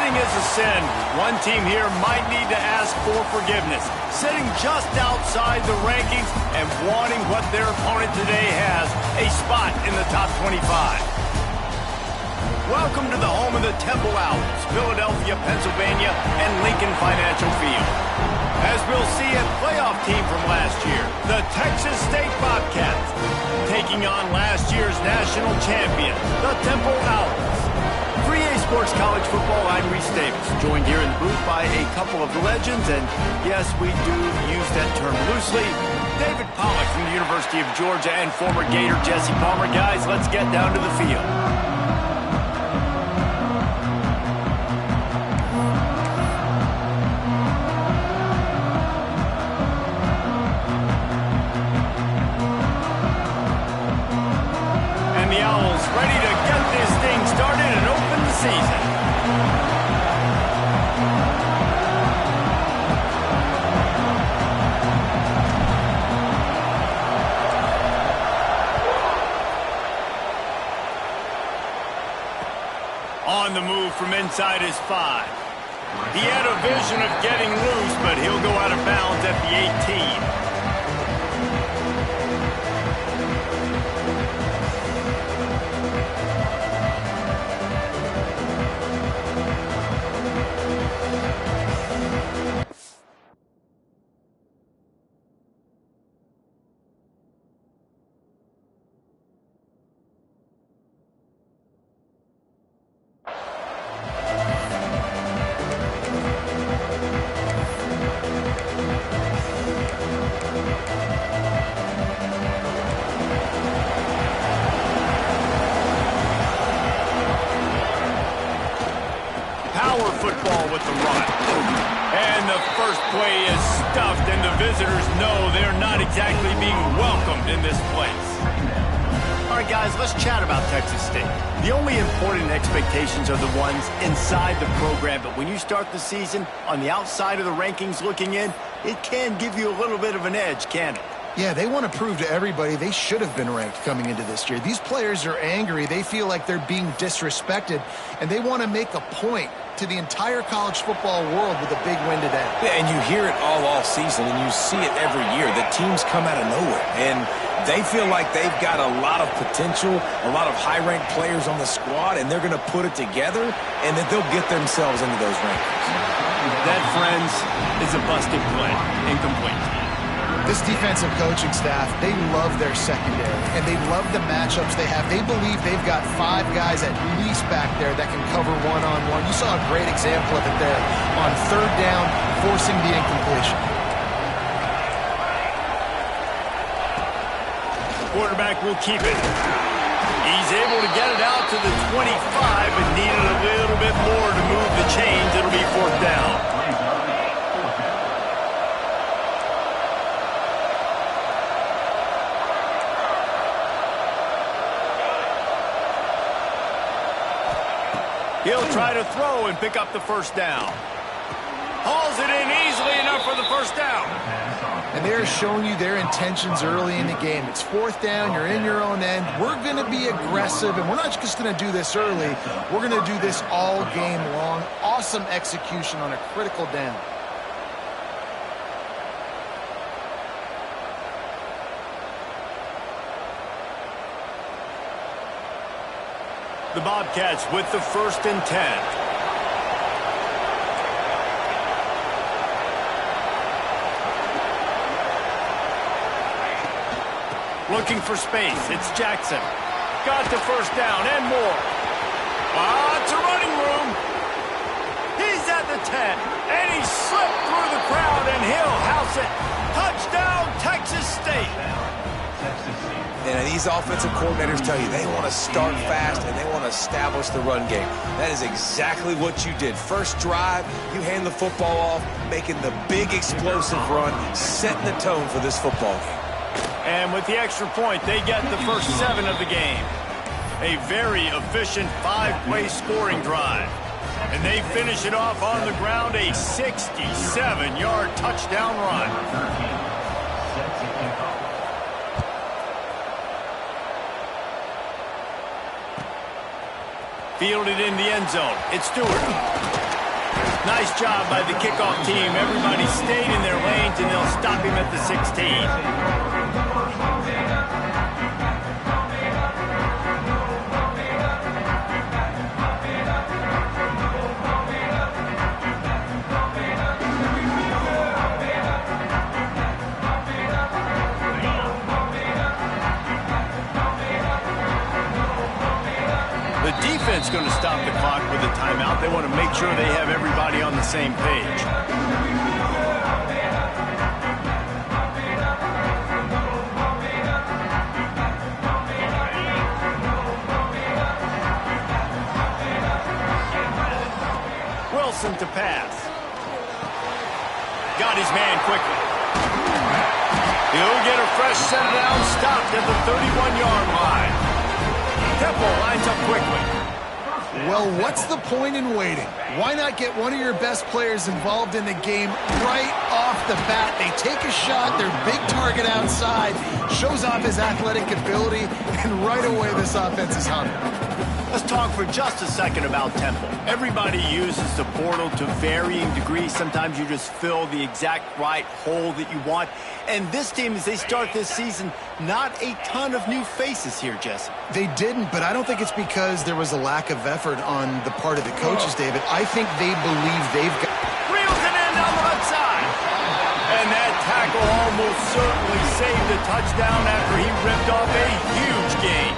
Winning is a sin. One team here might need to ask for forgiveness, sitting just outside the rankings and wanting what their opponent today has, a spot in the top 25. Welcome to the home of the Temple Owls, Philadelphia, Pennsylvania, and Lincoln Financial Field. As we'll see, a playoff team from last year, the Texas State Bobcats, taking on last year's national champion, the Temple Owls. 3A Sports College Football, I'm Reese Davis, joined here in the booth by a couple of legends, and yes, we do use that term loosely. David Pollack from the University of Georgia and former Gator Jesse Palmer. Guys, let's get down to the field. And the Owls ready to get this thing started and open the season. On the move from inside his 5. He had a vision of getting loose, but he'll go out of bounds at the 18. Football with the run. And the first play is stuffed, and the visitors know they're not exactly being welcomed in this place. All right, guys, let's chat about Texas State. The only important expectations are the ones inside the program, but when you start the season on the outside of the rankings looking in, it can give you a little bit of an edge, can't it? Yeah, they want to prove to everybody they should have been ranked coming into this year. These players are angry. They feel like they're being disrespected, and they want to make a point to the entire college football world with a big win today. Yeah, and you hear it all season, and you see it every year. The teams come out of nowhere, and they feel like they've got a lot of potential, a lot of high-ranked players on the squad, and they're going to put it together, and then they'll get themselves into those rankings. That, friends, is a busted play. Incomplete. This defensive coaching staff, they love their secondary, and they love the matchups they have. They believe they've got 5 guys at least back there that can cover one-on-one. You saw a great example of it there on 3rd down, forcing the incompletion. The quarterback will keep it. He's able to get it out to the 25, but needed a little bit more to move the chains. It'll be 4th down. He'll try to throw and pick up the 1st down. Hauls it in easily enough for the 1st down. And they're showing you their intentions early in the game. It's 4th down. You're in your own end. We're going to be aggressive, and we're not just going to do this early. We're going to do this all game long. Awesome execution on a critical down. The Bobcats with the 1st and 10. Looking for space. It's Jackson. Got the 1st down and more. It's a running room. He's at the 10. And he slipped through the crowd, and he'll house it. Touchdown, Texas State. And these offensive coordinators tell you they want to start fast and they want to establish the run game. That is exactly what you did. First drive, you hand the football off, making the big explosive run, setting the tone for this football game. And with the extra point, they get the first 7 of the game. A very efficient 5-play scoring drive. And they finish it off on the ground, a 67-yard touchdown run. Fielded in the end zone. It's Stewart. Nice job by the kickoff team. Everybody stayed in their lanes, and they'll stop him at the 16. The defense going to stop the clock with a timeout. They want to make sure they have everybody on the same page. Wilson to pass. Got his man quickly. He'll get a fresh set down, stopped at the 31-yard line. Temple lines up quickly. Well, what's the point in waiting? Why not get one of your best players involved in the game right off the bat? They take a shot, their big target outside, shows off his athletic ability, and right away this offense is humming. Let's talk for just a second about Temple. Everybody uses the portal to varying degrees. Sometimes you just fill the exact right hole that you want. And this team, as they start this season, not a ton of new faces here, Jesse. They didn't, but I don't think it's because there was a lack of effort on the part of the coaches, David. I think they believe they've got... Reels it in down the left side. And that tackle almost certainly saved the touchdown after he ripped off a huge gain.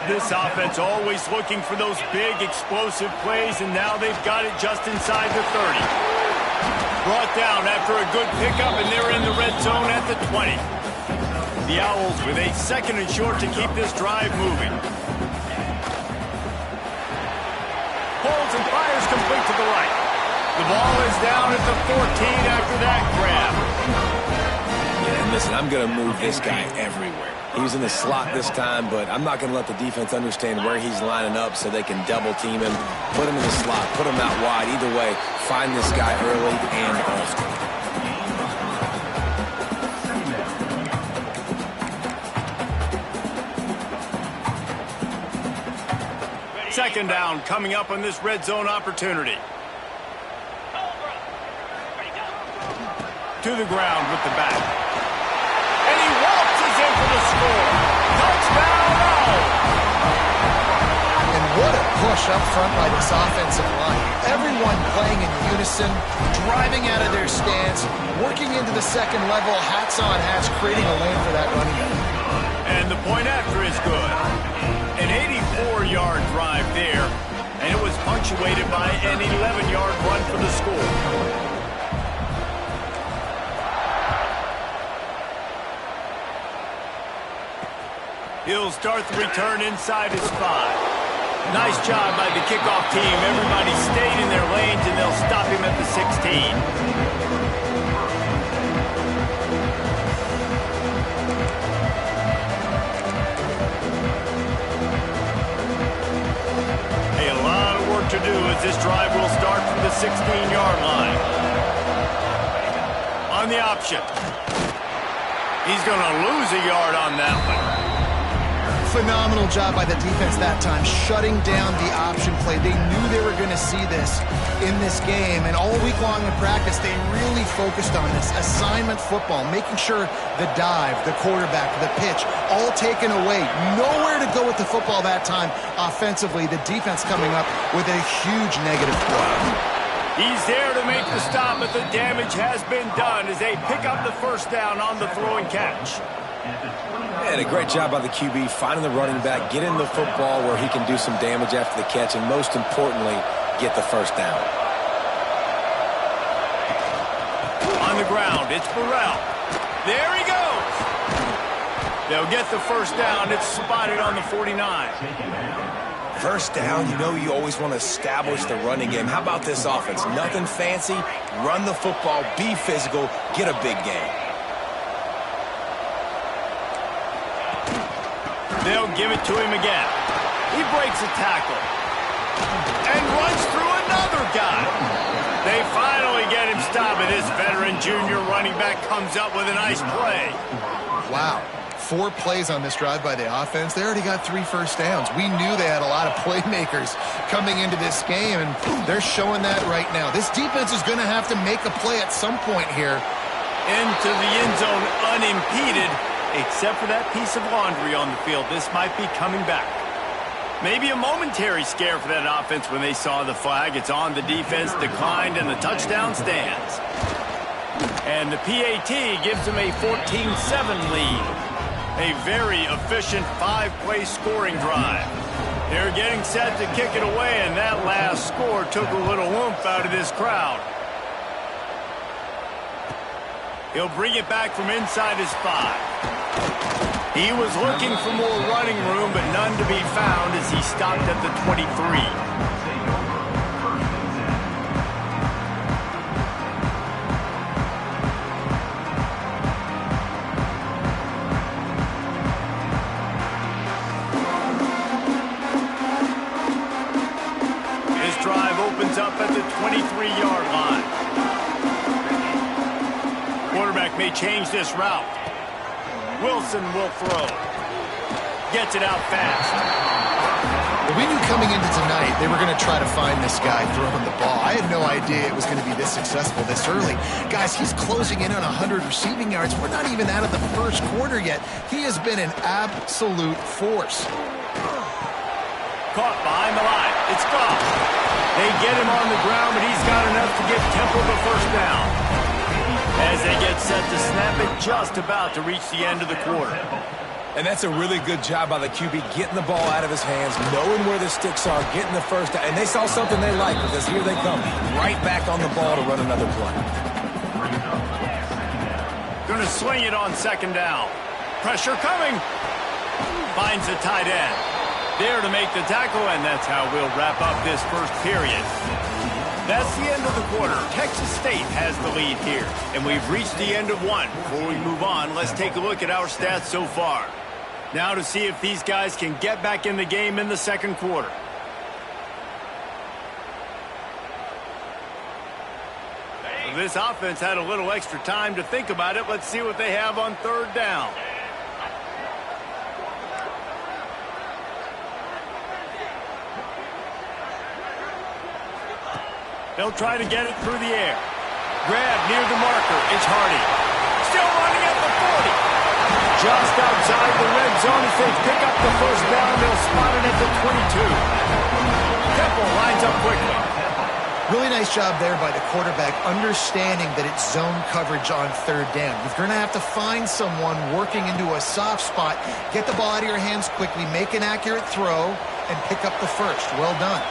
This offense always looking for those big, explosive plays, and now they've got it just inside the 30. Brought down after a good pickup, and they're in the red zone at the 20. The Owls with a second and short to keep this drive moving. Holds and fires complete to the right. The ball is down at the 14 after that grab. Yeah, and listen, I'm going to move this guy everywhere. He's in the slot this time, but I'm not going to let the defense understand where he's lining up so they can double team him, put him in the slot, put him out wide. Either way, find this guy early and often. Second down coming up on this red zone opportunity. To the ground with the back. And he waltzes in for the score. Touchdown, Owls! And what a push up front by this offensive line. Everyone playing in unison, driving out of their stance, working into the second level, hats on hats, creating a lane for that running back. And the point after is good. An 84-yard drive there, and it was punctuated by an 11-yard run for the score. He'll start the return inside his 5. Nice job by the kickoff team. Everybody stayed in their lanes, and they'll stop him at the 16. To do as this drive will start from the 16-yard line. On the option. He's going to lose a yard on that one. Phenomenal job by the defense that time, shutting down the option play. They knew they were going to see this in this game, and all week long in practice, they really focused on this assignment football, making sure the dive, the quarterback, the pitch, all taken away. Nowhere to go with the football that time offensively. The defense coming up with a huge negative play. He's there to make the stop, but the damage has been done as they pick up the first down on the throw and catch. And a great job by the QB finding the running back, getting the football where he can do some damage after the catch, and most importantly, get the first down. On the ground, it's Burrell. There he goes. They'll get the first down. It's spotted on the 49. First down, you know you always want to establish the running game. How about this offense? Nothing fancy. Run the football, be physical, get a big gain. They'll give it to him again. He breaks a tackle and runs through another guy. They finally get him stopped, and this veteran junior running back comes up with a nice play. Wow. 4 plays on this drive by the offense. They already got 3 first downs. We knew they had a lot of playmakers coming into this game, and they're showing that right now. This defense is going to have to make a play at some point here. Into the end zone unimpeded, except for that piece of laundry on the field. This might be coming back. Maybe a momentary scare for that offense when they saw the flag. It's on, the defense declined, and the touchdown stands. And the PAT gives them a 14-7 lead. A very efficient 5-play scoring drive. They're getting set to kick it away, and that last score took a little oomph out of this crowd. He'll bring it back from inside his 5. He was looking for more running room, but none to be found as he stopped at the 23. His drive opens up at the 23-yard line. Quarterback may change this route. Wilson will throw. Gets it out fast. Well, we knew coming into tonight they were going to try to find this guy throwing the ball. I had no idea it was going to be this successful this early. Guys, he's closing in on 100 receiving yards. We're not even out of the first quarter yet. He has been an absolute force. Caught behind the line. It's gone. They get him on the ground, but he's got enough to give Temple the first down. As they get set to snap it, just about to reach the end of the quarter. And that's a really good job by the QB, getting the ball out of his hands, knowing where the sticks are, getting the first down. And they saw something they like, because here they come, right back on the ball to run another play. Going to swing it on second down. Pressure coming. Finds the tight end. There to make the tackle, and that's how we'll wrap up this first period. That's the end of the quarter. Texas State has the lead here, and we've reached the end of one. Before we move on, let's take a look at our stats so far. Now to see if these guys can get back in the game in the second quarter. This offense had a little extra time to think about it. Let's see what they have on third down. They'll try to get it through the air. Grab near the marker. It's Hardy. Still running at the 40. Just outside the red zone as they pick up the first down. They'll spot it at the 22. Temple lines up quickly. Really nice job there by the quarterback, understanding that it's zone coverage on third down. You're going to have to find someone working into a soft spot, get the ball out of your hands quickly, make an accurate throw, and pick up the first. Well done.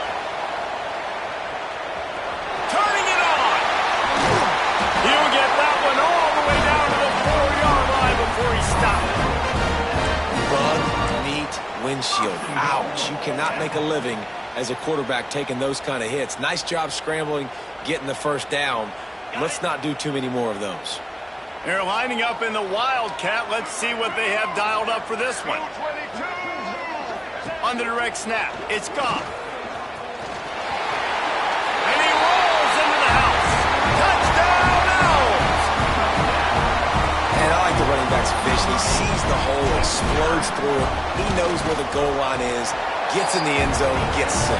He'll get that one all the way down to the 4-yard line before he stopped. Bug, meat, windshield. Ouch. You cannot make a living as a quarterback taking those kind of hits. Nice job scrambling, getting the first down. Let's not do too many more of those. They're lining up in the Wildcat. Let's see what they have dialed up for this one. On the direct snap, it's Goff. And he rolls into the house. Touchdown! And I like the running back's vision. He sees the hole, explodes through it. He knows where the goal line is, gets in the end zone, gets 6.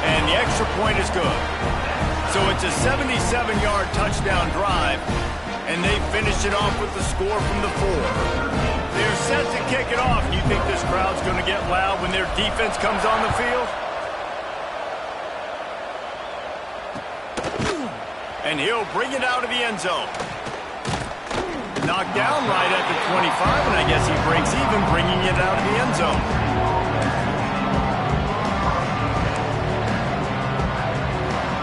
And the extra point is good. So it's a 77-yard touchdown drive, and they finished it off with the score from the 4. They're set to kick it off. You think this crowd's going to get loud when their defense comes on the field? And he'll bring it out of the end zone. Knocked down right at the 25, and I guess he breaks even bringing it out of the end zone.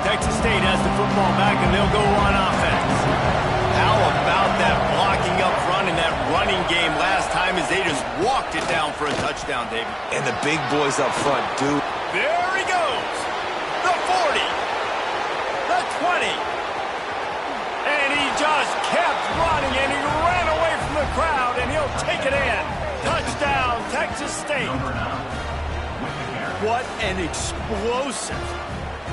Texas State has the football back, and they'll go on offense. How about that blocking up front and that running game last time as they just walked it down for a touchdown, David? And the big boys up front do. There he goes. The 40. The 20. And he just kept running, and he ran away from the crowd, and he'll take it in. Touchdown, Texas State. What an explosive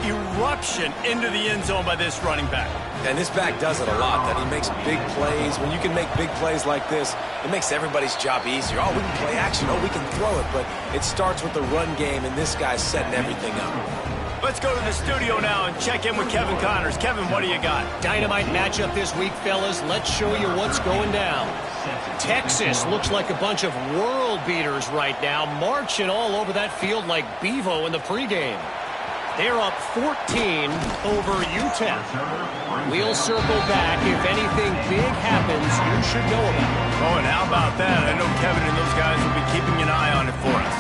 eruption into the end zone by this running back. And this back does it a lot, that he makes big plays. When you can make big plays like this, it makes everybody's job easier. Oh, we can play action. Oh, we can throw it. But it starts with the run game, and this guy's setting everything up. Let's go to the studio now and check in with Kevin Connors. Kevin, what do you got? Dynamite matchup this week, fellas. Let's show you what's going down. Texas looks like a bunch of world beaters right now, marching all over that field like Bevo in the pregame. They're up 14 over UTEP. We'll circle back. If anything big happens, you should know about it. Oh, and how about that? I know Kevin and those guys will be keeping an eye on it for us.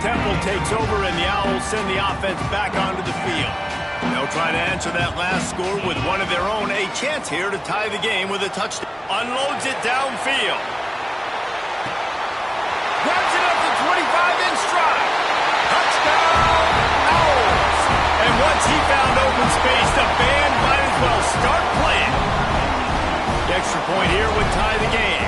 Temple takes over, and the Owls send the offense back onto the field. They'll try to answer that last score with one of their own. A chance here to tie the game with a touchdown. Unloads it downfield. Grabs it up to 25 in stride. Touchdown, Owls. And once he found open space, the band might as well start playing. The extra point here would tie the game.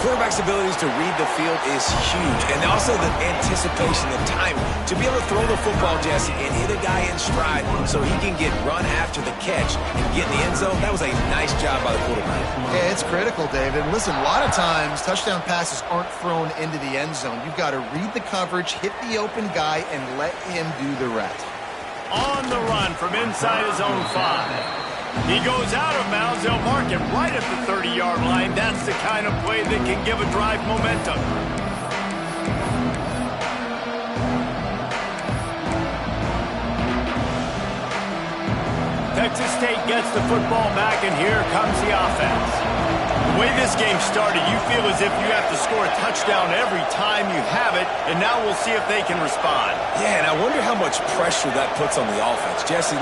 Quarterback's abilities to read the field is huge, and also the anticipation, the timing. To be able to throw the football, Jesse, and hit a guy in stride so he can get run after the catch and get in the end zone, that was a nice job by the quarterback. Yeah, it's critical, David. Listen, a lot of times touchdown passes aren't thrown into the end zone. You've got to read the coverage, hit the open guy, and let him do the rest. On the run from inside his own 5. He goes out of bounds. They'll mark it right at the 30-yard line. That's the kind of play that can give a drive momentum. Texas State gets the football back, and here comes the offense. The way this game started, you feel as if you have to score a touchdown every time you have it, and now we'll see if they can respond. Yeah, and I wonder how much pressure that puts on the offense. Jesse,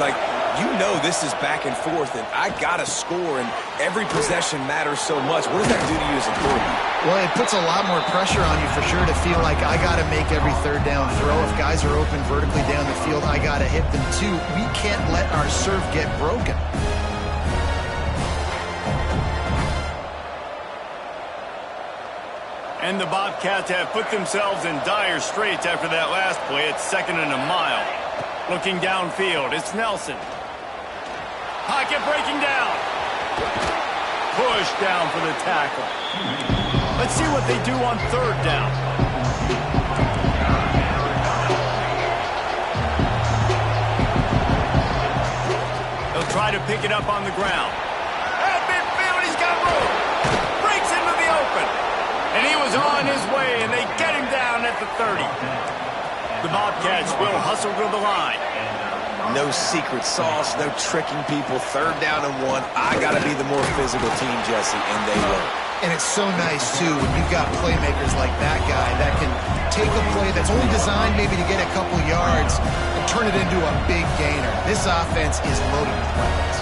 you know this is back and forth, and I got to score, and every possession matters so much. What does that do to you as a quarterback? Well, it puts a lot more pressure on you for sure to feel like I got to make every third down throw. If guys are open vertically down the field, I got to hit them too. We can't let our serve get broken. And the Bobcats have put themselves in dire straits after that last play. It's 2nd and a mile. Looking downfield, it's Nelson. Pocket breaking down. Push down for the tackle. Let's see what they do on 3rd down. They'll try to pick it up on the ground. At midfield, he's got room. Breaks into the open. And he was on his way, and they get him down at the 30. The Bobcats will hustle to the line. No secret sauce, no tricking people. 3rd down and 1. I got to be the more physical team, Jesse, and they will. And it's so nice, too, when you've got playmakers like that guy that can take a play that's only designed maybe to get a couple yards and turn it into a big gainer. This offense is loaded with weapons.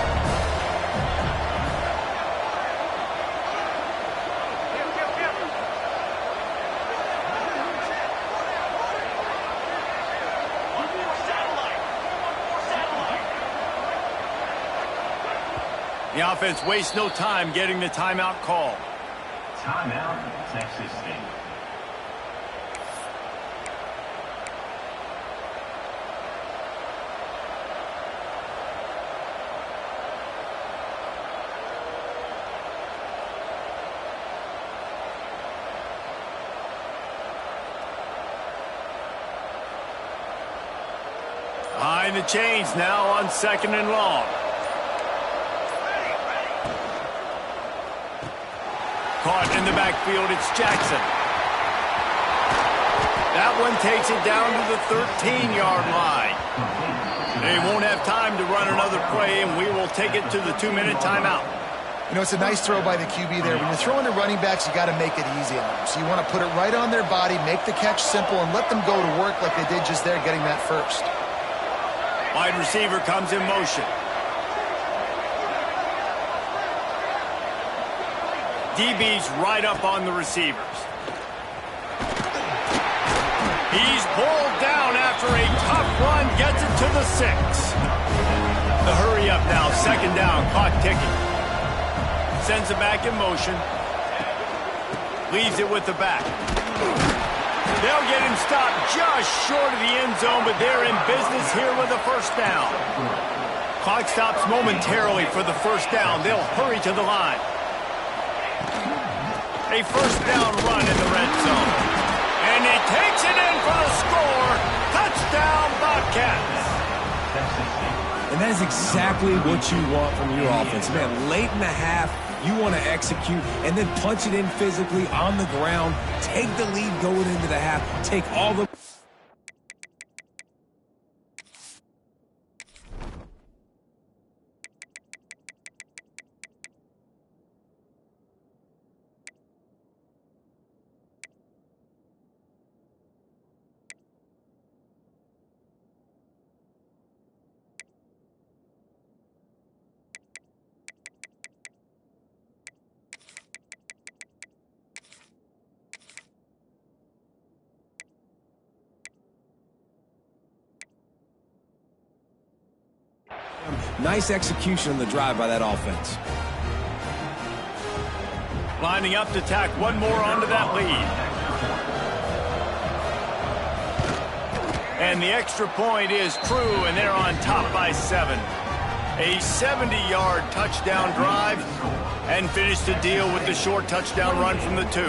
The offense wastes no time getting the timeout call. Timeout, Texas State. Behind the chains now on 2nd and long. Caught in the backfield, it's Jackson. That one takes it down to the 13-yard line. They won't have time to run another play, and we will take it to the 2-minute timeout. You know, it's a nice throw by the QB there. When you're throwing to running backs, you got to make it easy on them. So you want to put it right on their body, make the catch simple, and let them go to work like they did just there, getting that first. Wide receiver comes in motion. DB's right up on the receivers. He's pulled down after a tough run, gets it to the 6. The hurry up now, 2nd down, clock ticking. Sends it back in motion. Leaves it with the back. They'll get him stopped just short of the end zone, but they're in business here with a first down. Clock stops momentarily for the first down. They'll hurry to the line. A first down run in the red zone. And he takes it in for the score. Touchdown, Bobcats. And that is exactly what you want from your offense. Man, late in the half, you want to execute and then punch it in physically on the ground. Take the lead going into the half. Take all the... Nice execution on the drive by that offense. Lining up to tack one more onto that lead. And the extra point is true, and they're on top by 7. A 70-yard touchdown drive, and finish the deal with the short touchdown run from the 2.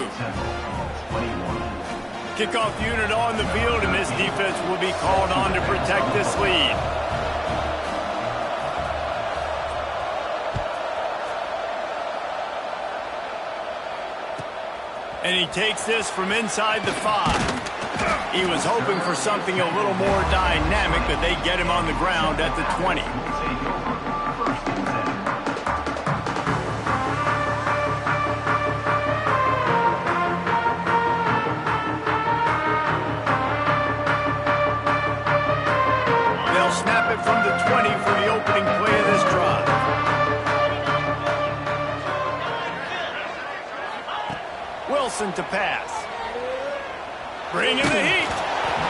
Kickoff unit on the field, and this defense will be called on to protect this lead. And he takes this from inside the 5. He was hoping for something a little more dynamic, but they get him on the ground at the 20. They'll snap it from the 20 for the opening play of this drive. Wilson to pass. Bringing the heat.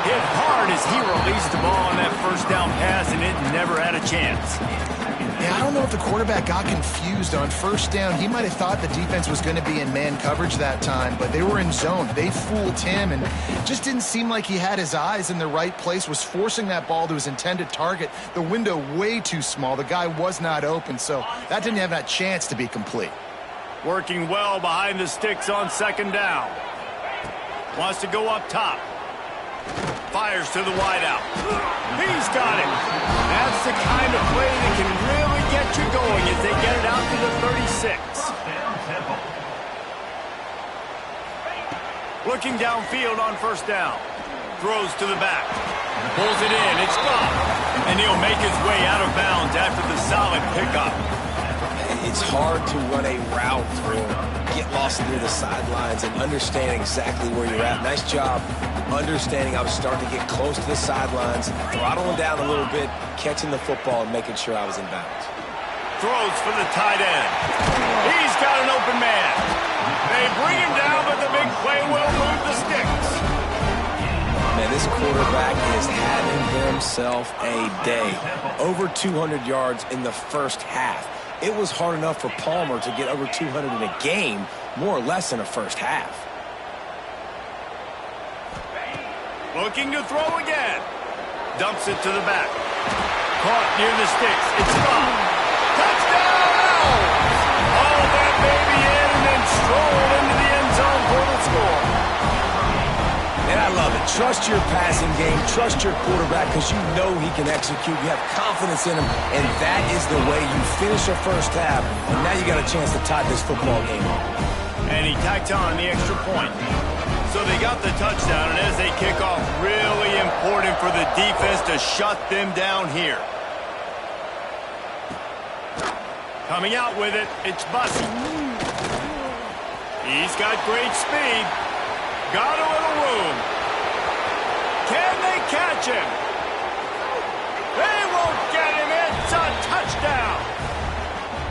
Hit hard as he released the ball on that first down pass, and it never had a chance. Yeah, I don't know if the quarterback got confused on first down. He might have thought the defense was going to be in man coverage that time, but they were in zone. They fooled him, and just didn't seem like he had his eyes in the right place, was forcing that ball to his intended target. The window way too small. The guy was not open, so that didn't have that chance to be complete. Working well behind the sticks on second down. Wants to go up top. Fires to the wideout. He's got it. That's the kind of play that can really get you going as they get it out to the 36. Looking downfield on first down. Throws to the back. Pulls it in. It's gone. And he'll make his way out of bounds after the solid pickup. It's hard to run a route or get lost near the sidelines and understand exactly where you're at. Nice job understanding I was starting to get close to the sidelines, throttling down a little bit, catching the football and making sure I was in bounds. Throws for the tight end. He's got an open man. They bring him down, but the big play will move the sticks. Man, this quarterback is having himself a day. Over 200 yards in the first half. It was hard enough for Palmer to get over 200 in a game, more or less in a first half. Looking to throw again. Dumps it to the back. Caught near the sticks. It's gone. Touchdown! Haul that baby in and then stroll into the end zone for the score. And I love it. Trust your passing game. Trust your quarterback because you know he can execute. You have confidence in him, and that is the way you finish a first half. And now you got a chance to tie this football game up. And he tacked on the extra point. So they got the touchdown, and as they kick off, really important for the defense to shut them down here. Coming out with it, it's Bussey. He's got great speed. Got a little room. Can they catch him? They won't get him. It's a touchdown.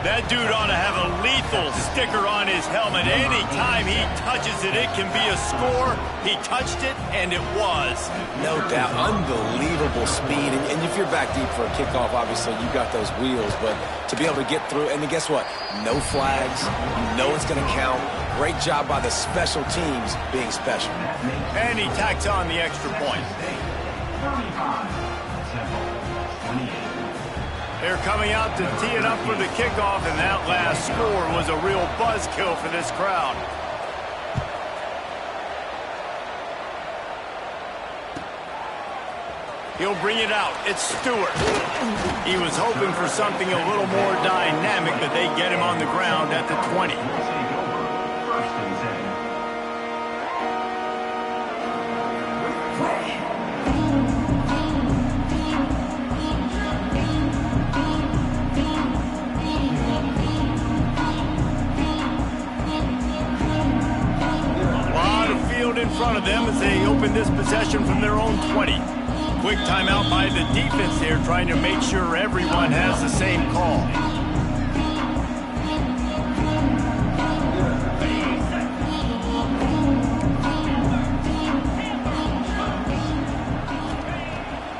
That dude ought to have a lethal sticker on his helmet. Anytime he touches it, it can be a score. He touched it, and it was. No doubt. Unbelievable speed. And if you're back deep for a kickoff, obviously you've got those wheels. But to be able to get through, and then guess what? No flags. You know it's going to count. Great job by the special teams being special. And he tacks on the extra point. They're coming out to tee it up for the kickoff, and that last score was a real buzzkill for this crowd. He'll bring it out. It's Stewart. He was hoping for something a little more dynamic, but they get him on the ground at the 20. In front of them as they open this possession from their own 20. Quick timeout by the defense here, trying to make sure everyone has the same call.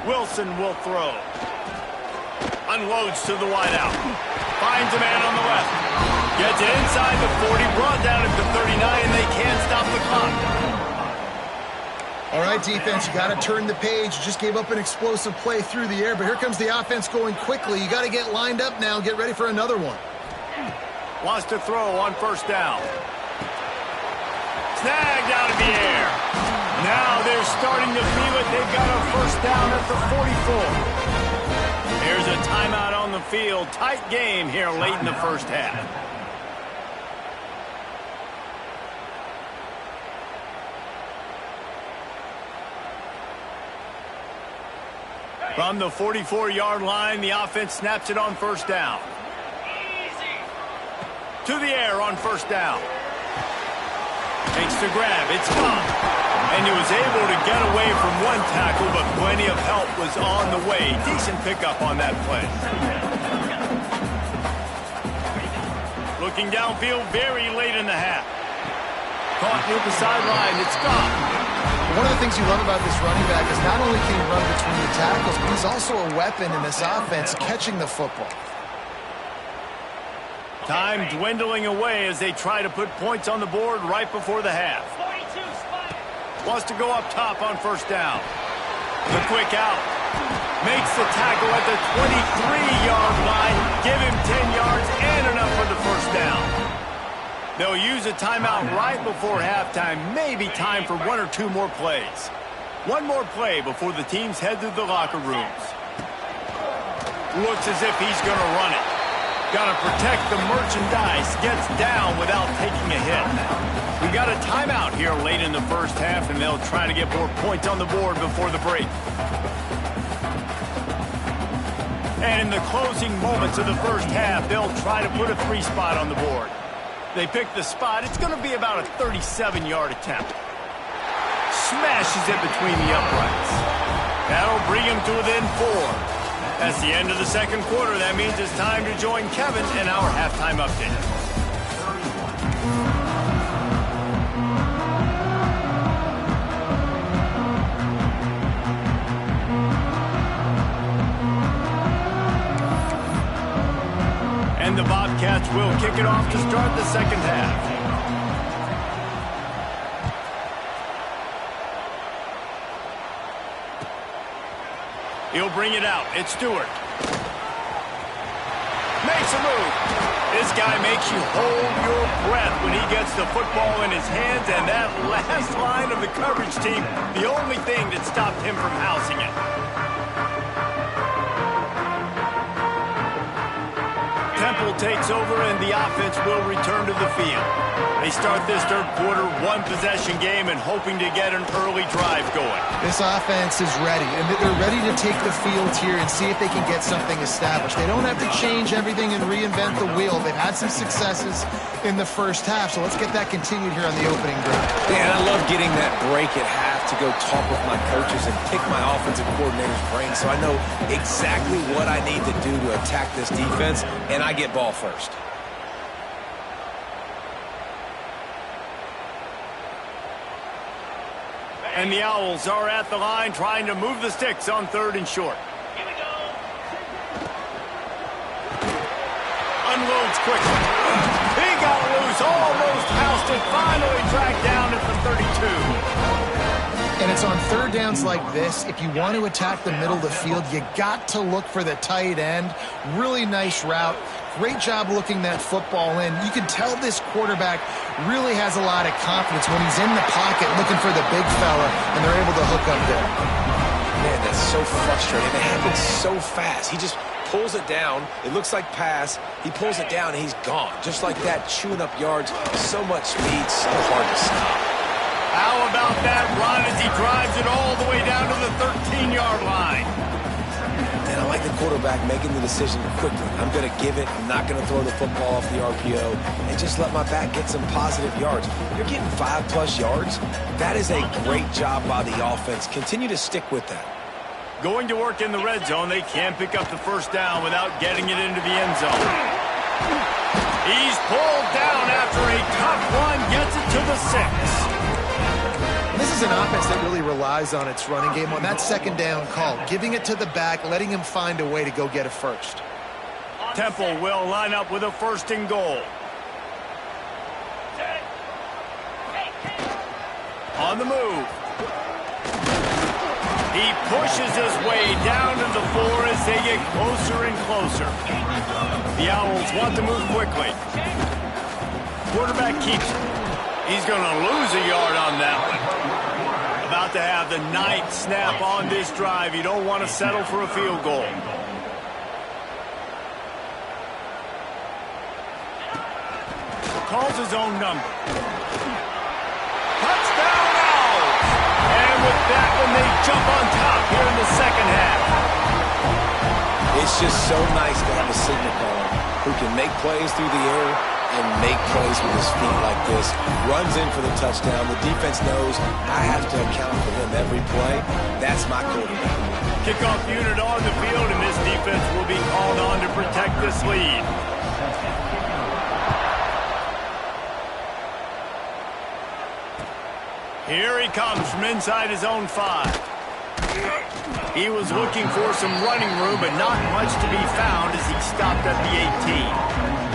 Wilson will throw. Unloads to the wideout. Finds a man on the left. Gets it inside the 40, brought down at the 39, and they can't stop the clock. All right, defense, you got to turn the page. You just gave up an explosive play through the air, but here comes the offense going quickly. You got to get lined up now, get ready for another one. Wants to throw on first down. Snagged out of the air. Now they're starting to feel it. They've got a first down at the 44. Here's a timeout on the field. Tight game here late in the first half. From the 44-yard line, the offense snaps it on first down. To the air on first down. Takes the grab. It's gone. And he was able to get away from one tackle, but plenty of help was on the way. Decent pickup on that play. Looking downfield very late in the half. Caught near the sideline. It's gone. One of the things you love about this running back is not only can he run between the tackles, but he's also a weapon in this offense catching the football. Time dwindling away as they try to put points on the board right before the half. Wants to go up top on first down. The quick out. Makes the tackle at the 23-yard line. Give him 10 yards and enough for the first down. They'll use a timeout right before halftime. Maybe time for one or two more plays. One more play before the teams head to the locker rooms. Looks as if he's going to run it. Got to protect the merchandise. Gets down without taking a hit. We got a timeout here late in the first half, and they'll try to get more points on the board before the break. And in the closing moments of the first half, they'll try to put a 3 spot on the board. They pick the spot. It's going to be about a 37-yard attempt. Smashes it between the uprights. That'll bring him to within 4. That's the end of the second quarter. That means it's time to join Kevin in our halftime update. And the Bobcats will kick it off to start the second half. He'll bring it out. It's Stewart. Makes a move. This guy makes you hold your breath when he gets the football in his hands, and that last line of the coverage team, the only thing that stopped him from housing it. Temple takes over, and the offense will return to the field. They start this third quarter, one-possession game, and hoping to get an early drive going. This offense is ready, and they're ready to take the field here and see if they can get something established. They don't have to change everything and reinvent the wheel. They've had some successes in the first half, so let's get that continued here on the opening drive. Yeah, I love getting that break at half. have to go talk with my coaches and pick my offensive coordinator's brain, so I know exactly what I need to do to attack this defense, and I get ball first. And the Owls are at the line trying to move the sticks on 3rd and short. Here we go. Unloads quickly. He got loose, almost housed it, finally tracked down at the 32. And it's on 3rd downs like this. If you want to attack the middle of the field, you got to look for the tight end. Really nice route. Great job looking that football in. You can tell this quarterback really has a lot of confidence when he's in the pocket looking for the big fella, and they're able to hook up there. Man, that's so frustrating. It happens so fast. He just pulls it down. It looks like pass. He pulls it down, and he's gone. Just like that, chewing up yards. So much speed, so hard to stop. How about that run as he drives it all the way down to the 13-yard line? And I like the quarterback making the decision quickly. I'm going to give it. I'm not going to throw the football off the RPO and just let my back get some positive yards. You're getting 5+ yards. That is a great job by the offense. Continue to stick with that. Going to work in the red zone. They can't pick up the first down without getting it into the end zone. He's pulled down after a tough run. Gets it to the 6. This is an offense that really relies on its running game on that 2nd down call, giving it to the back, letting him find a way to go get a first. Temple will line up with a 1st and goal. On the move. He pushes his way down to the 4 as they get closer and closer. The Owls want to move quickly. Quarterback keeps it. He's going to lose a yard on that one. About to have the 9th snap on this drive. You don't want to settle for a field goal. Calls his own number. Touchdown Owls! And with that one, they jump on top here in the 2nd half. It's just so nice to have a signal caller who can make plays through the air and make plays with his feet like this. Runs in for the touchdown. The defense knows I have to account for him every play. That's my quarterback. Kickoff unit on the field, and this defense will be called on to protect this lead. Here he comes from inside his own 5. He was looking for some running room, but not much to be found as he stopped at the 18.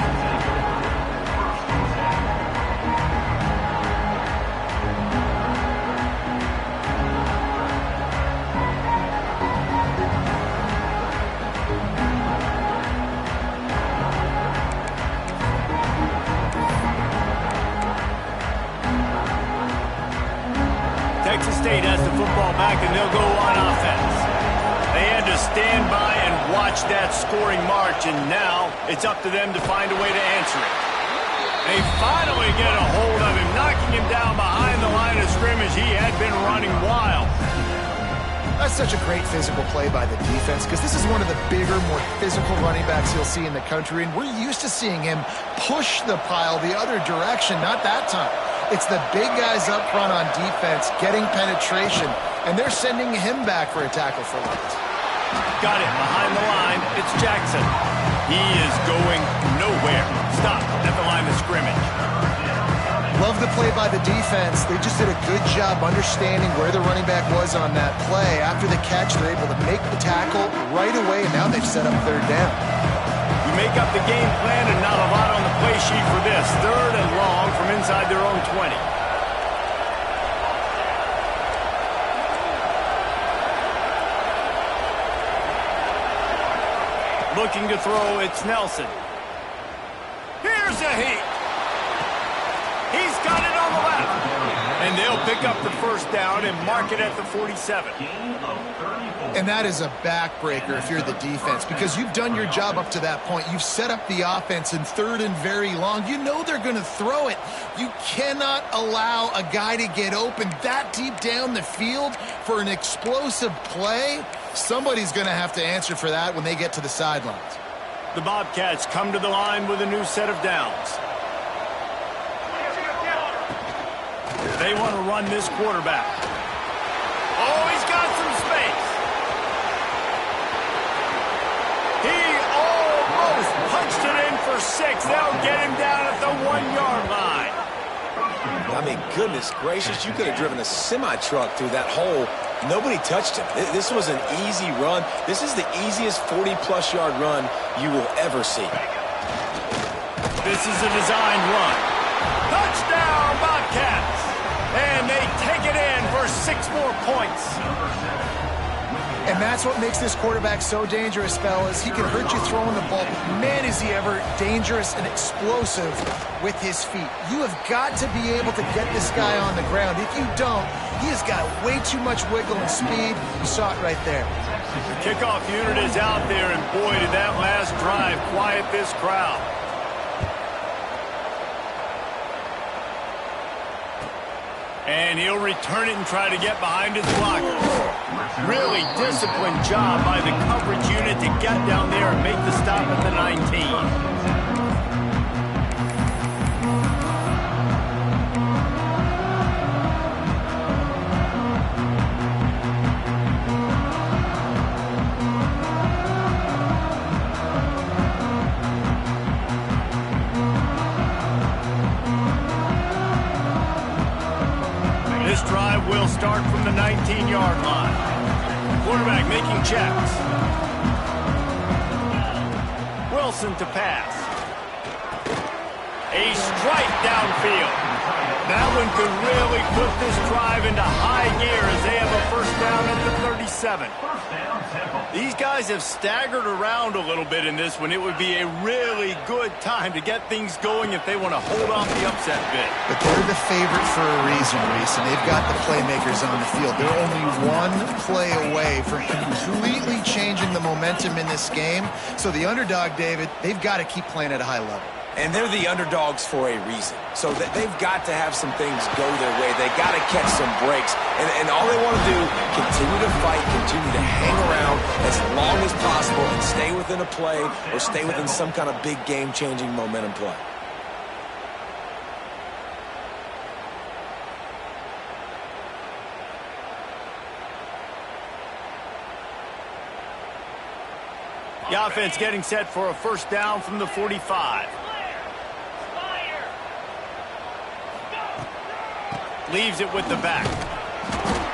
Texas State has the football back, and they'll go on offense. They had to stand by and watch that scoring march, and now it's up to them to find a way to answer it. They finally get a hold of him, knocking him down behind the line of scrimmage. He had been running wild. That's such a great physical play by the defense because this is one of the bigger, more physical running backs you'll see in the country, and we're used to seeing him push the pile the other direction, not that time. It's the big guys up front on defense getting penetration, and they're sending him back for a tackle for loss. Got it behind the line. It's Jackson. He is going nowhere. Stop at the line of scrimmage. Love the play by the defense. They just did a good job understanding where the running back was on that play. After the catch, they're able to make the tackle right away, and now they've set up 3rd down. You make up the game plan and not a lot on the play sheet for this. 3rd and long from inside their own 20. Looking to throw, it's Nelson. Here's a heat. He's got it on the left. And they'll pick up the 1st down and mark it at the 47. And that is a backbreaker if you're the defense because you've done your job up to that point. You've set up the offense in 3rd and very long. You know they're going to throw it. You cannot allow a guy to get open that deep down the field for an explosive play. Somebody's going to have to answer for that when they get to the sidelines. The Bobcats come to the line with a new set of downs. They want to run this quarterback. for 6. They'll get him down at the 1-yard line. I mean, goodness gracious, you could have driven a semi-truck through that hole. Nobody touched him. This was an easy run. This is the easiest 40-plus yard run you will ever see. This is a designed run. Touchdown, Bobcats! And they take it in for 6 more points. And that's what makes this quarterback so dangerous, fellas. He can hurt you throwing the ball, but man, is he ever dangerous and explosive with his feet. You have got to be able to get this guy on the ground. If you don't, he has got way too much wiggle and speed. You saw it right there. The kickoff unit is out there, and boy, did that last drive quiet this crowd. And he'll return it and try to get behind his blockers. Really disciplined job by the coverage unit to get down there and make the stop at the 19. This drive will start from the 19-yard line. Quarterback making checks. Wilson to pass. A strike downfield. That one could really put this drive into high gear as they have a first down at the 37. These guys have staggered around a little bit in this one. It would be a really good time to get things going if they want to hold off the upset bid. But they're the favorite for a reason, Reese, and they've got the playmakers on the field. They're only one play away from completely changing the momentum in this game. So the underdog, David, they've got to keep playing at a high level. And they're the underdogs for a reason. So they've got to have some things go their way. They got to catch some breaks. And all they want to do, continue to fight, continue to hang around as long as possible and stay within a play or stay within some kind of big game-changing momentum play. The offense getting set for a first down from the 45. Leaves it with the back.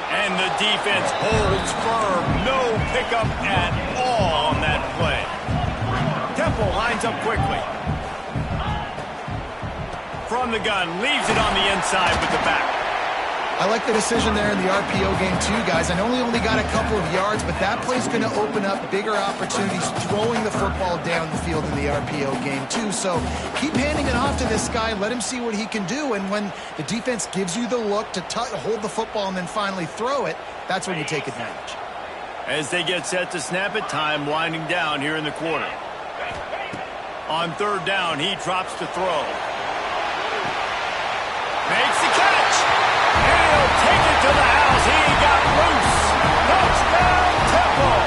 And the defense holds firm. No pickup at all on that play. Temple lines up quickly. From the gun, leaves it on the inside with the back. I like the decision there in the RPO game too, guys. I know he only got a couple of yards, but that play's going to open up bigger opportunities throwing the football down the field in the RPO game too. So keep handing it off to this guy. Let him see what he can do. And when the defense gives you the look to hold the football and then finally throw it, that's when you take advantage. As they get set to snap it, time winding down here in the quarter. On third down, he drops to throw. Makes the catch. And he'll take it to the house. He got loose. Touchdown, Temple.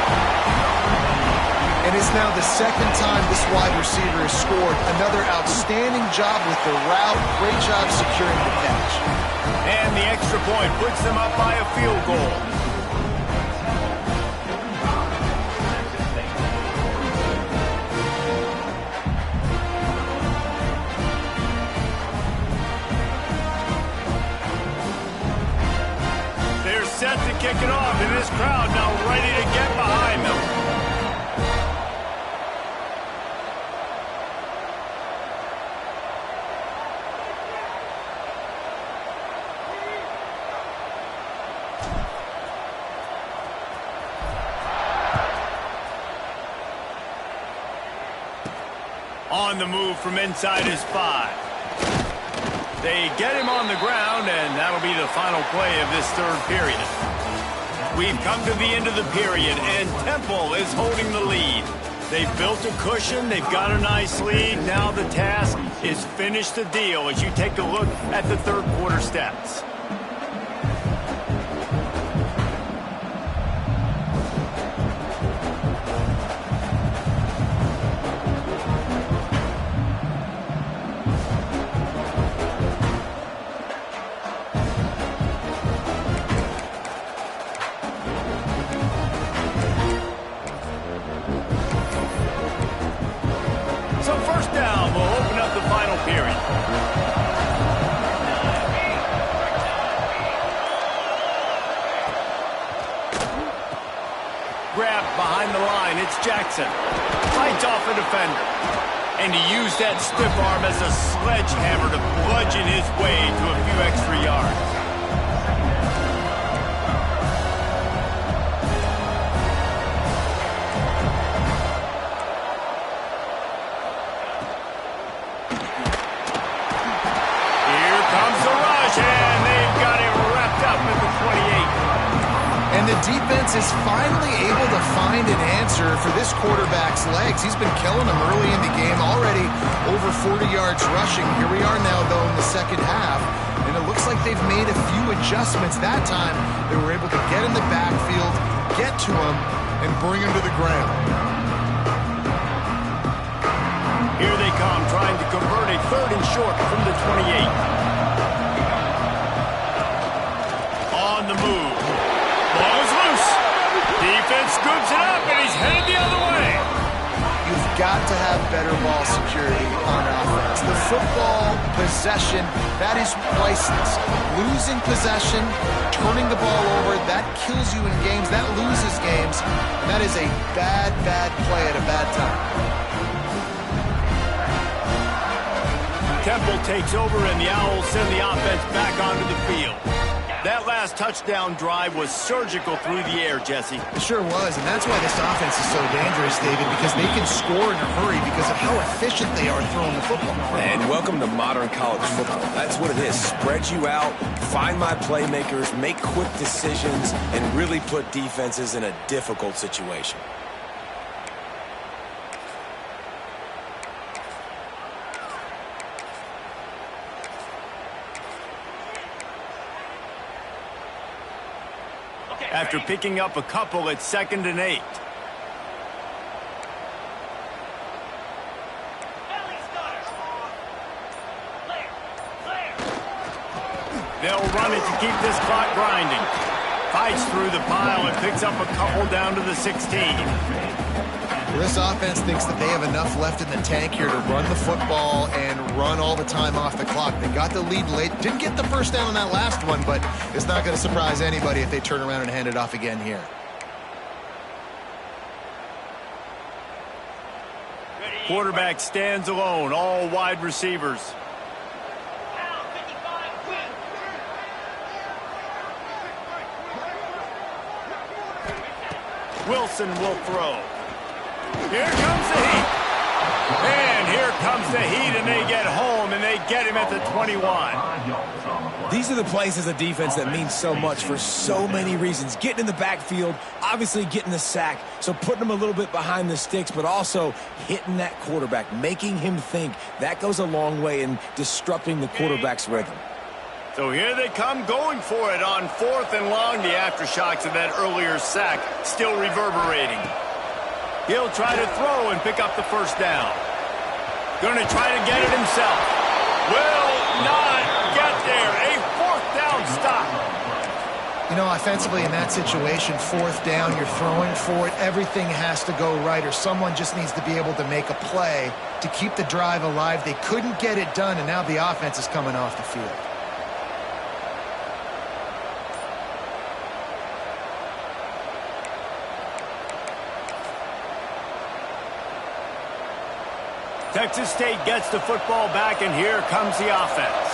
And it's now the second time this wide receiver has scored. Another outstanding job with the route. Great job securing the catch. And the extra point puts them up by a field goal. Set to kick it off, and this crowd now ready to get behind them. On the move from inside his 5. They get him on the ground, and that'll be the final play of this third period. We've come to the end of the period, and Temple is holding the lead. They've built a cushion. They've got a nice lead. Now the task is finish the deal as you take a look at the third quarter stats. grab behind the line. It's Jackson. Fights off a defender. And he used that stiff arm as a sledgehammer to bludgeon his way to a few extra yards. Here comes the rush, and they've got it wrapped up at the 28. And the defense is finally able to find an answer for this quarterback's legs. He's been killing them early in the game, already over 40 yards rushing. Here we are now, though, in the second half, and it looks like they've made a few adjustments. That time, they were able to get in the backfield, get to him, and bring him to the ground. Here they come, trying to convert a 3rd and short from the 28. On the move. Ball is loose. Defense scoops it up, and he's headed the other way. You've got to have better ball security on offense. The football possession, that is priceless. Losing possession, turning the ball over, that kills you in games. That loses games. And that is a bad, bad play at a bad time. Temple takes over, and the Owls send the offense back onto the field. That last touchdown drive was surgical through the air, Jesse. It sure was, and that's why this offense is so dangerous, David, because they can score in a hurry because of how efficient they are throwing the football. And welcome to modern college football. That's what it is. Spread you out, find my playmakers, make quick decisions, and really put defenses in a difficult situation. After picking up a couple at 2nd and 8. They'll run it to keep this clock grinding. Fights through the pile and picks up a couple down to the 16. Well, this offense thinks that they have enough left in the tank here to run the football and run all the time off the clock. They got the lead late. Didn't get the first down on that last one, but it's not going to surprise anybody if they turn around and hand it off again here. Quarterback stands alone, all wide receivers. Wilson will throw. Here comes the heat. And here comes the heat, and they get home, and they get him at the 21. These are the plays as a defense that mean so much for so many reasons. Getting in the backfield, obviously getting the sack, so putting him a little bit behind the sticks, but also hitting that quarterback, making him think. That goes a long way in disrupting the quarterback's rhythm. So here they come going for it on 4th and long. The aftershocks of that earlier sack still reverberating. He'll try to throw and pick up the first down. Going to try to get it himself. Will not get there. A 4th down stop. You know, offensively in that situation, 4th down, you're throwing for it. Everything has to go right, or someone just needs to be able to make a play to keep the drive alive. They couldn't get it done, and now the offense is coming off the field. Texas State gets the football back, and here comes the offense.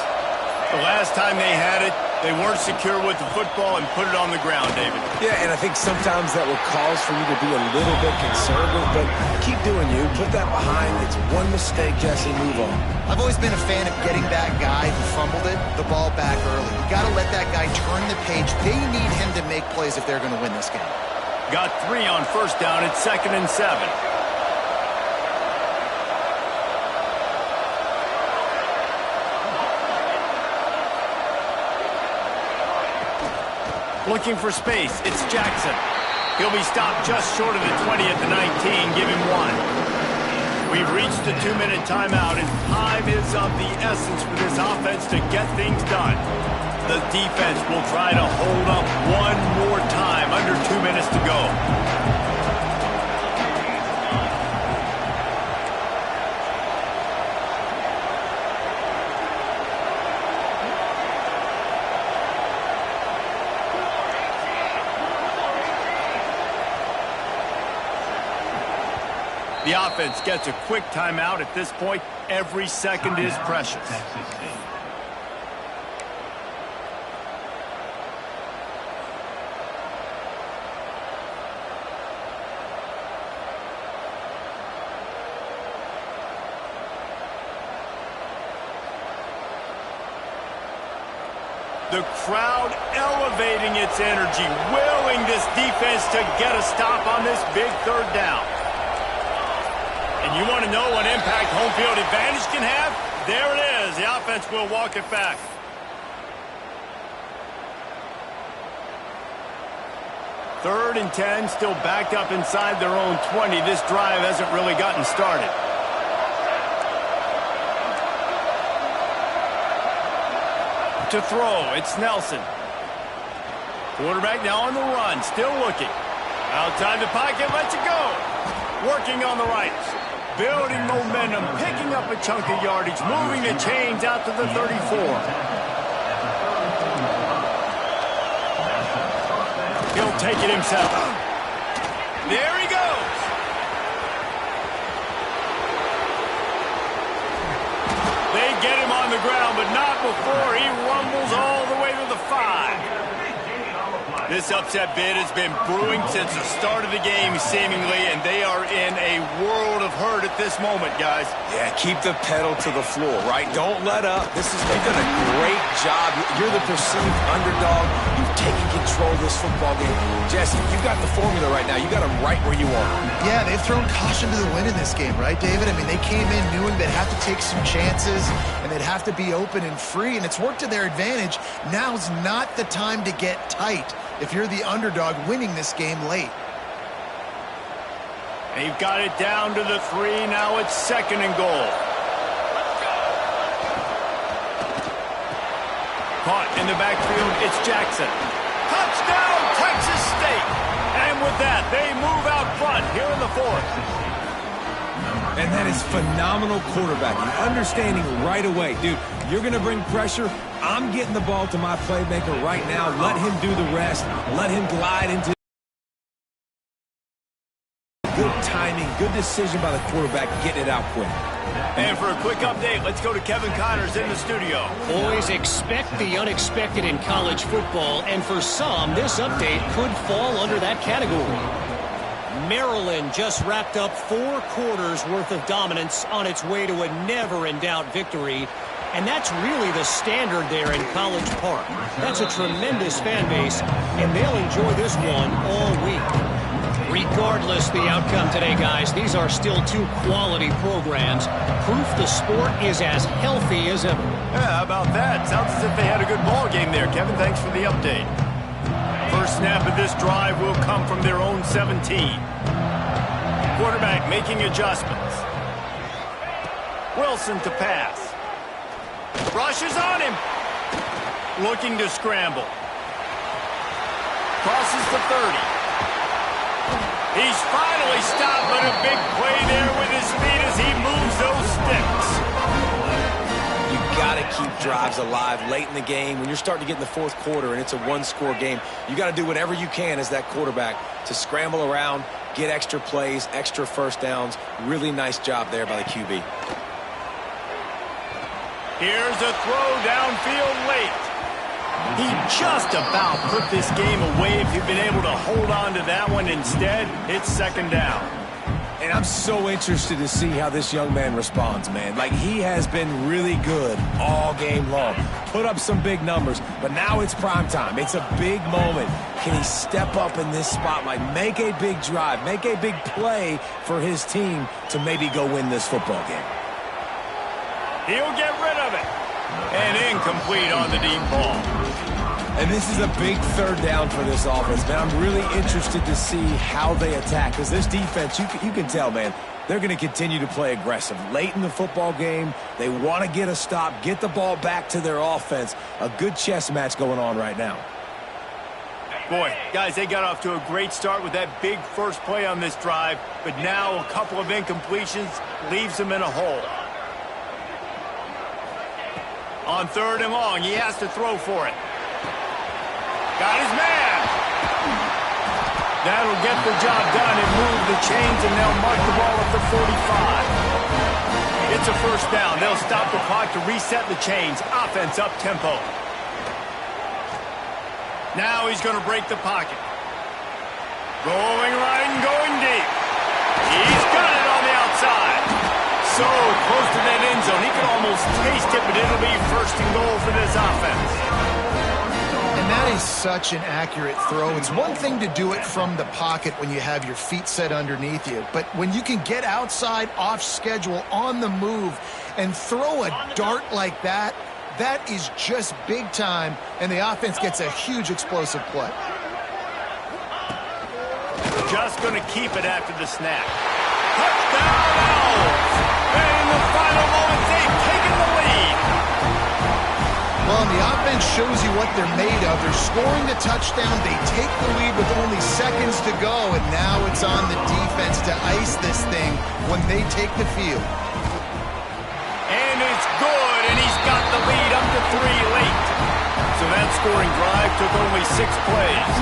The last time they had it, they weren't secure with the football and put it on the ground, David. Yeah, and I think sometimes that will cause for you to be a little bit conservative, but keep doing you. Put that behind. It's one mistake, Jesse. Move on. I've always been a fan of getting that guy who fumbled it, the ball back early. You got to let that guy turn the page. They need him to make plays if they're going to win this game. Got 3 on 1st down at 2nd and 7. Looking for space, it's Jackson. He'll be stopped just short of the 20 at the 19, give him 1. We've reached the 2-minute timeout, and time is of the essence for this offense to get things done. The defense will try to hold up one more time, under 2 minutes to go. The offense gets a quick timeout. At this point, every second is precious. Texas State. The crowd elevating its energy, willing this defense to get a stop on this big third down. And you want to know what impact home field advantage can have? There it is. The offense will walk it back. Third and 10, still backed up inside their own 20. This drive hasn't really gotten started. To throw, it's Nelson. Quarterback now on the run, still looking. Outside the pocket, lets it go. Working on the right. Building momentum, picking up a chunk of yardage, moving the chains out to the 34. He'll take it himself. There he goes. They get him on the ground, but not before he rumbles all the way to the 5. This upset bid has been brewing since the start of the game, seemingly, and they are in a world of hurt at this moment, guys. Yeah, keep the pedal to the floor, right? Don't let up. They've done a great job. You're the perceived underdog. You've taken control of this football game. Jesse, you've got the formula right now. You got them right where you want them. Yeah, they've thrown caution to the wind in this game, right, David? I mean, they came in knowing they'd have to take some chances, and they'd have to be open and free, and it's worked to their advantage. Now's not the time to get tight if you're the underdog winning this game late. They've got it down to the 3. Now it's 2nd and goal. Caught in the backfield, it's Jackson. Touchdown, Texas State! And with that, they move out front here in the 4th. And that is phenomenal quarterbacking. Understanding right away. Dude, you're going to bring pressure. I'm getting the ball to my playmaker right now. Let him do the rest. Let him glide into... Good timing, good decision by the quarterback, getting it out quick. And for a quick update, let's go to Kevin Connors in the studio. Boys, expect the unexpected in college football, and for some, this update could fall under that category. Maryland just wrapped up 4 quarters worth of dominance on its way to a never-in-doubt victory. And that's really the standard there in College Park. That's a tremendous fan base, and they'll enjoy this one all week. Regardless the outcome today, guys, these are still 2 quality programs. Proof the sport is as healthy as ever. Yeah, how about that? Sounds as if they had a good ball game there. Kevin, thanks for the update. First snap of this drive will come from their own 17. Quarterback making adjustments. Wilson to pass. Rushes on him. Looking to scramble. Crosses the 30. He's finally stopped, but a big play there with his feet as he moves those sticks. You got to keep drives alive late in the game. When you're starting to get in the 4th quarter and it's a 1-score game, you got to do whatever you can as that quarterback to scramble around, get extra plays, extra first downs. Really nice job there by the QB. Here's a throw downfield late. He just about put this game away if he'd been able to hold on to that one. Instead, it's 2nd down. And I'm so interested to see how this young man responds, man. Like, he has been really good all game long. Put up some big numbers, but now it's prime time. It's a big moment. Can he step up in this spotlight, make a big drive, make a big play for his team to maybe go win this football game? He'll get rid of it. And incomplete on the deep ball. And this is a big 3rd down for this offense, man. I'm really interested to see how they attack, because this defense, you can tell, man, they're going to continue to play aggressive. Late in the football game, they want to get a stop, get the ball back to their offense. A good chess match going on right now. Boy, guys, they got off to a great start with that big first play on this drive, but now a couple of incompletions leaves them in a hole. On 3rd and long, he has to throw for it. Got his man. That'll get the job done and move the chains, and they'll mark the ball at the 45. It's a first down. They'll stop the clock to reset the chains. Offense up tempo. Now he's going to break the pocket. Going right and going deep. He's got it on the outside. So close to that end zone. He could almost taste it, but it'll be first and goal for this offense. And that is such an accurate throw. It's one thing to do it from the pocket when you have your feet set underneath you, but when you can get outside, off schedule, on the move, and throw a dart like that, that is just big time, and the offense gets a huge explosive play. Just going to keep it after the snap. Touchdown, Owls! And in the final moments, they've taken the lead. Well, the offense shows you what they're made of. They're scoring the touchdown. They take the lead with only seconds to go, and now it's on the defense to ice this thing when they take the field. And it's good, and he's got the lead up to 3 late. So that scoring drive took only 6 plays.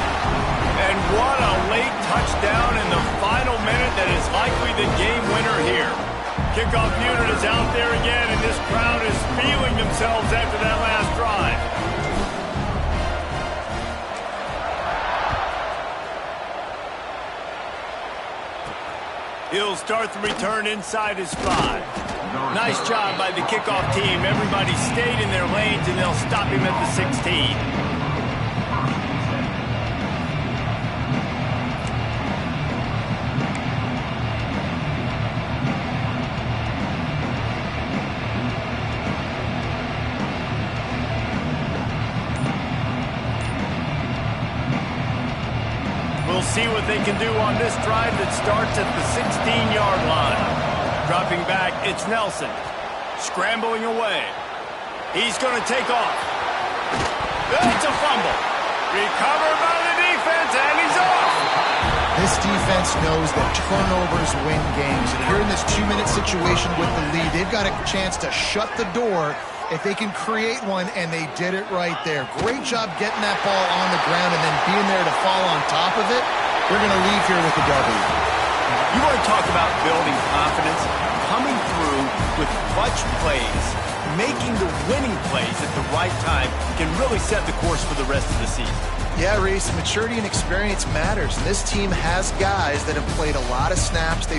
And what a late touchdown in the final minute that is likely the game winner here. Kickoff unit is out there again, and this crowd is feeling themselves after that last drive. He'll start the return inside his 5. Nice job by the kickoff team. Everybody stayed in their lanes, and they'll stop him at the 16. We'll see what they can do on this drive that starts at the 16-yard line. Dropping back, it's Nelson. Scrambling away. He's going to take off. It's a fumble. Recovered by the defense, and he's off. This defense knows that turnovers win games. And here in this 2-minute situation with the lead, they've got a chance to shut the door if they can create one, and they did it right there. Great job getting that ball on the ground and then being there to fall on top of it. We're going to leave here with a W. You want to talk about building confidence? Coming through with clutch plays, making the winning plays at the right time can really set the course for the rest of the season. Yeah, Reese, maturity and experience matters. And this team has guys that have played a lot of snaps. They've